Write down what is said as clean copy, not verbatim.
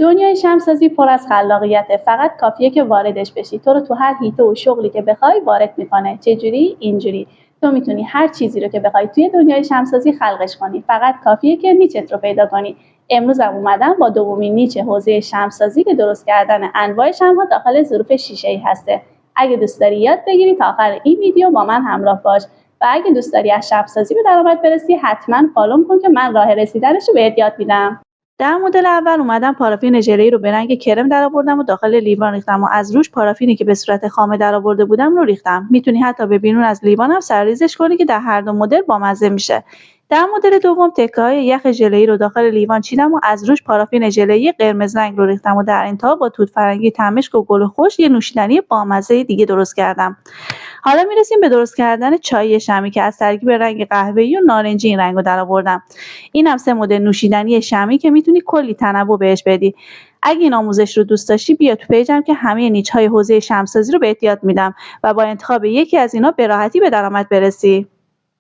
دنیای شمسازی پر از خلاقیته، فقط کافیه که واردش بشی. تو رو تو هر حیطه و شغلی که بخوای وارد میکنه. چجوری؟ اینجوری تو میتونی هر چیزی رو که بخوای توی دنیای شمسازی خلقش کنی، فقط کافیه که نیچت رو پیدا کنی. امروز هم اومدم با دومین نیچ حوزه شمسازی که درست کردن انواع شمع‌ها داخل ظروف شیشه‌ای هسته. اگه دوست داری یاد بگیری تا آخر این ویدیو با من همراه باش و اگه دوست داری از شمسازی به درآمد برسی حتما فالوم کن که من راه رسیدنش رو بهت یاد میدم. در مدل اول اومدم پارافین ژله‌ای رو به رنگ کرم درآوردم و داخل لیوان ریختم و از روش پارافینی که به صورت خامه درآورده بودم رو ریختم. میتونی حتی به بیرون از لیوان هم سرریزش کنی که در هر دو مدل بامزه میشه. در مدل دوم تکه‌های یخ ژله‌ای رو داخل لیوان چیدم و از روش پارافین ژله‌ای قرمز رنگ رو ریختم و در انتها با توت فرنگی، تمشک و گل خوش یه نوشیدنی بامزه دیگه درست کردم. حالا میرسیم به درست کردن چای شمعی که از ترکیب رنگ قهوه‌ای و نارنجی این رنگو درآوردم. اینم 3 مدل نوشیدنی شمعی که میتونی کلی تنوع بهش بدی. اگه این آموزش رو دوست داشتی بیا تو پیجم که همه نیچ‌های حوزه شمع‌سازی رو بهت یاد میدم و با انتخاب یکی از اینا به راحتی به درآمد برسی.